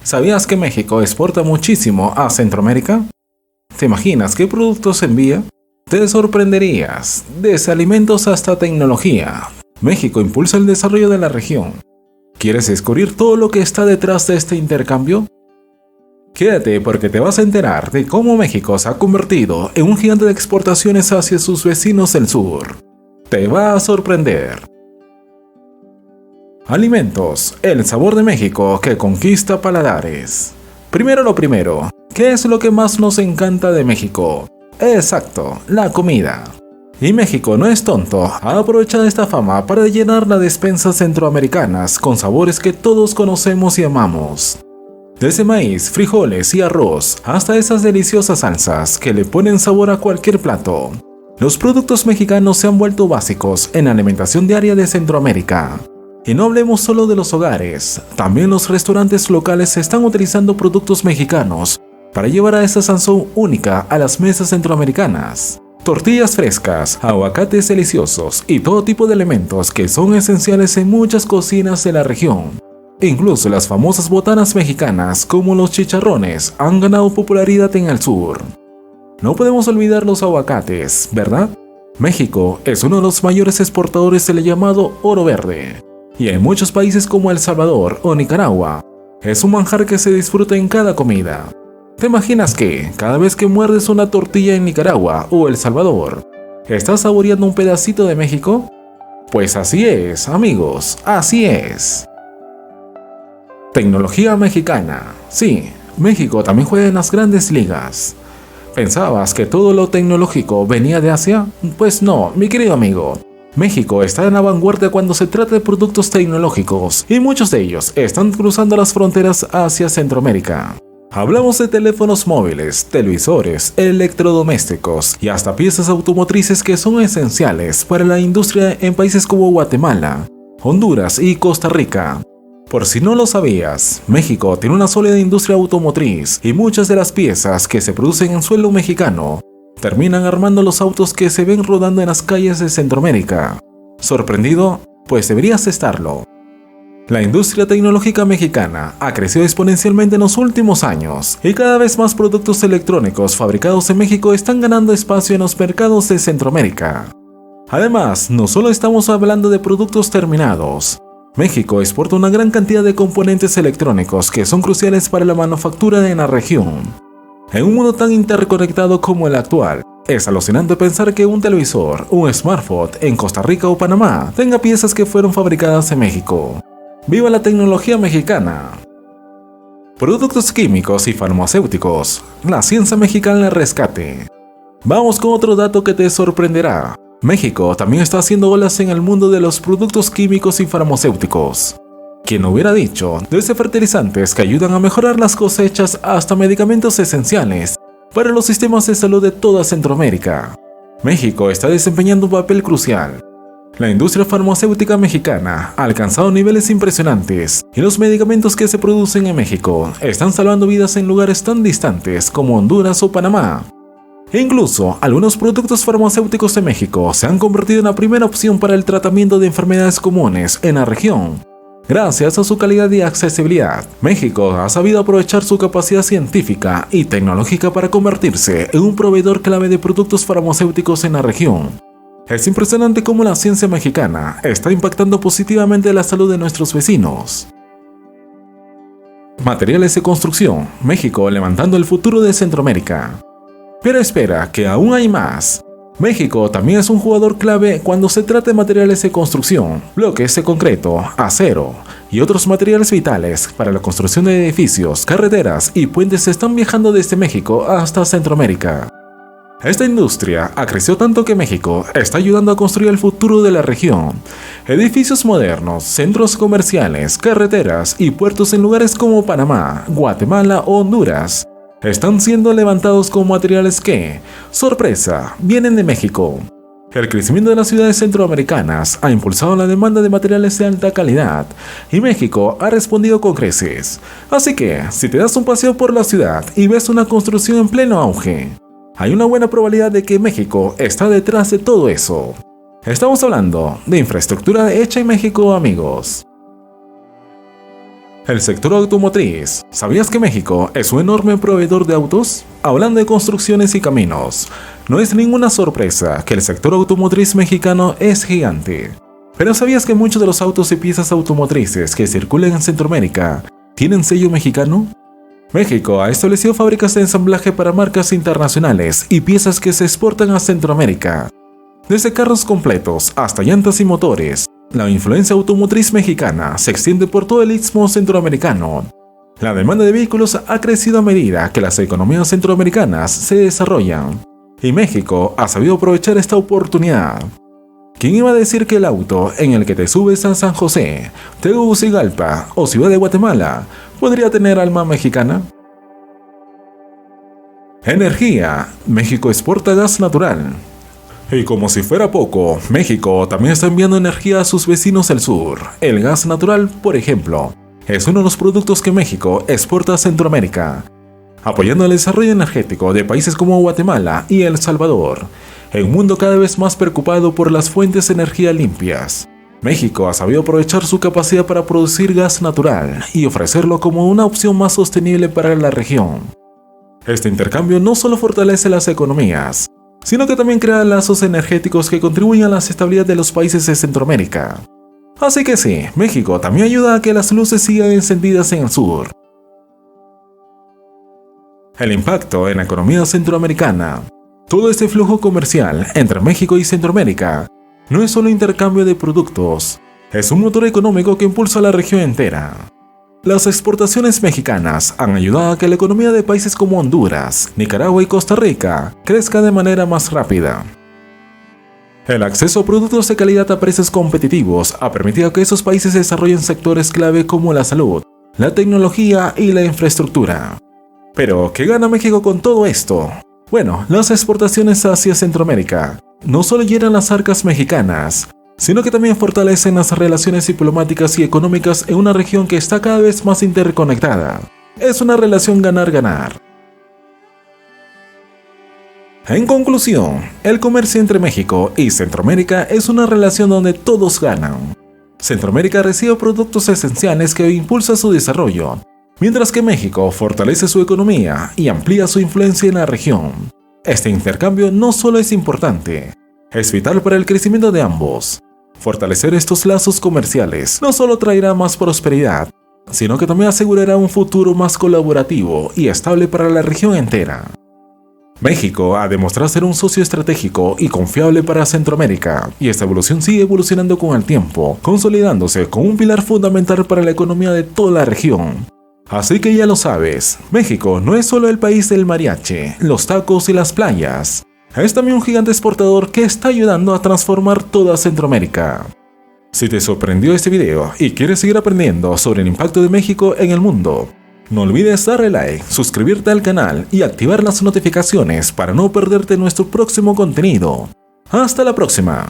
¿Sabías que México exporta muchísimo a Centroamérica? ¿Te imaginas qué productos envía? Te sorprenderías, desde alimentos hasta tecnología. México impulsa el desarrollo de la región. ¿Quieres descubrir todo lo que está detrás de este intercambio? Quédate porque te vas a enterar de cómo México se ha convertido en un gigante de exportaciones hacia sus vecinos del sur. Te va a sorprender. Alimentos, el sabor de México que conquista paladares. Primero lo primero, ¿qué es lo que más nos encanta de México? Exacto, la comida. Y México no es tonto, ha aprovechado esta fama para llenar las despensas centroamericanas con sabores que todos conocemos y amamos. Desde maíz, frijoles y arroz, hasta esas deliciosas salsas que le ponen sabor a cualquier plato. Los productos mexicanos se han vuelto básicos en la alimentación diaria de Centroamérica. Y no hablemos solo de los hogares, también los restaurantes locales están utilizando productos mexicanos para llevar a esa sazón única a las mesas centroamericanas. Tortillas frescas, aguacates deliciosos y todo tipo de elementos que son esenciales en muchas cocinas de la región. Incluso las famosas botanas mexicanas como los chicharrones han ganado popularidad en el sur. No podemos olvidar los aguacates, ¿verdad? México es uno de los mayores exportadores del llamado oro verde. Y en muchos países como El Salvador o Nicaragua, es un manjar que se disfruta en cada comida. ¿Te imaginas que, cada vez que muerdes una tortilla en Nicaragua o El Salvador, estás saboreando un pedacito de México? Pues así es, amigos, así es. Tecnología mexicana. Sí, México también juega en las grandes ligas. ¿Pensabas que todo lo tecnológico venía de Asia? Pues no, mi querido amigo. México está en la vanguardia cuando se trata de productos tecnológicos y muchos de ellos están cruzando las fronteras hacia Centroamérica. Hablamos de teléfonos móviles, televisores, electrodomésticos y hasta piezas automotrices que son esenciales para la industria en países como Guatemala, Honduras y Costa Rica. Por si no lo sabías, México tiene una sólida industria automotriz y muchas de las piezas que se producen en suelo mexicano terminan armando los autos que se ven rodando en las calles de Centroamérica. ¿Sorprendido? Pues deberías estarlo. La industria tecnológica mexicana ha crecido exponencialmente en los últimos años y cada vez más productos electrónicos fabricados en México están ganando espacio en los mercados de Centroamérica. Además, no solo estamos hablando de productos terminados. México exporta una gran cantidad de componentes electrónicos que son cruciales para la manufactura en la región. En un mundo tan interconectado como el actual, es alucinante pensar que un televisor, un smartphone en Costa Rica o Panamá tenga piezas que fueron fabricadas en México. ¡Viva la tecnología mexicana! Productos químicos y farmacéuticos. La ciencia mexicana al rescate. Vamos con otro dato que te sorprenderá. México también está haciendo olas en el mundo de los productos químicos y farmacéuticos. ¿Quién hubiera dicho? Desde fertilizantes que ayudan a mejorar las cosechas hasta medicamentos esenciales para los sistemas de salud de toda Centroamérica. México está desempeñando un papel crucial. La industria farmacéutica mexicana ha alcanzado niveles impresionantes y los medicamentos que se producen en México están salvando vidas en lugares tan distantes como Honduras o Panamá. Incluso, algunos productos farmacéuticos de México se han convertido en la primera opción para el tratamiento de enfermedades comunes en la región. Gracias a su calidad y accesibilidad, México ha sabido aprovechar su capacidad científica y tecnológica para convertirse en un proveedor clave de productos farmacéuticos en la región. Es impresionante cómo la ciencia mexicana está impactando positivamente la salud de nuestros vecinos. Materiales de construcción. México levantando el futuro de Centroamérica. Pero espera, que aún hay más. México también es un jugador clave cuando se trata de materiales de construcción, bloques de concreto, acero y otros materiales vitales para la construcción de edificios, carreteras y puentes están viajando desde México hasta Centroamérica. Esta industria ha crecido tanto que México está ayudando a construir el futuro de la región. Edificios modernos, centros comerciales, carreteras y puertos en lugares como Panamá, Guatemala o Honduras están siendo levantados con materiales que, sorpresa, vienen de México. El crecimiento de las ciudades centroamericanas ha impulsado la demanda de materiales de alta calidad y México ha respondido con creces. Así que, si te das un paseo por la ciudad y ves una construcción en pleno auge, hay una buena probabilidad de que México está detrás de todo eso. Estamos hablando de infraestructura hecha en México, amigos. El sector automotriz. ¿Sabías que México es un enorme proveedor de autos? Hablando de construcciones y caminos, no es ninguna sorpresa que el sector automotriz mexicano es gigante. Pero ¿sabías que muchos de los autos y piezas automotrices que circulan en Centroamérica tienen sello mexicano? México ha establecido fábricas de ensamblaje para marcas internacionales y piezas que se exportan a Centroamérica. Desde carros completos hasta llantas y motores, la influencia automotriz mexicana se extiende por todo el istmo centroamericano. La demanda de vehículos ha crecido a medida que las economías centroamericanas se desarrollan, y México ha sabido aprovechar esta oportunidad. ¿Quién iba a decir que el auto en el que te subes a San José, Tegucigalpa o Ciudad de Guatemala podría tener alma mexicana? Energía. México exporta gas natural. Y como si fuera poco, México también está enviando energía a sus vecinos del sur. El gas natural, por ejemplo, es uno de los productos que México exporta a Centroamérica, apoyando el desarrollo energético de países como Guatemala y El Salvador, en un mundo cada vez más preocupado por las fuentes de energía limpias. México ha sabido aprovechar su capacidad para producir gas natural y ofrecerlo como una opción más sostenible para la región. Este intercambio no solo fortalece las economías, sino que también crea lazos energéticos que contribuyen a la estabilidad de los países de Centroamérica. Así que sí, México también ayuda a que las luces sigan encendidas en el sur. El impacto en la economía centroamericana. Todo este flujo comercial entre México y Centroamérica no es solo intercambio de productos, es un motor económico que impulsa a la región entera. Las exportaciones mexicanas han ayudado a que la economía de países como Honduras, Nicaragua y Costa Rica crezca de manera más rápida. El acceso a productos de calidad a precios competitivos ha permitido que esos países desarrollen sectores clave como la salud, la tecnología y la infraestructura. Pero, ¿qué gana México con todo esto? Bueno, las exportaciones hacia Centroamérica no solo llenan las arcas mexicanas, sino que también fortalecen las relaciones diplomáticas y económicas en una región que está cada vez más interconectada. Es una relación ganar-ganar. En conclusión, el comercio entre México y Centroamérica es una relación donde todos ganan. Centroamérica recibe productos esenciales que impulsan su desarrollo, mientras que México fortalece su economía y amplía su influencia en la región. Este intercambio no solo es importante, es vital para el crecimiento de ambos. Fortalecer estos lazos comerciales no solo traerá más prosperidad, sino que también asegurará un futuro más colaborativo y estable para la región entera. México ha demostrado ser un socio estratégico y confiable para Centroamérica, y esta evolución sigue evolucionando con el tiempo, consolidándose como un pilar fundamental para la economía de toda la región. Así que ya lo sabes, México no es solo el país del mariachi, los tacos y las playas. Es también un gigante exportador que está ayudando a transformar toda Centroamérica. Si te sorprendió este video y quieres seguir aprendiendo sobre el impacto de México en el mundo, no olvides darle like, suscribirte al canal y activar las notificaciones para no perderte nuestro próximo contenido. ¡Hasta la próxima!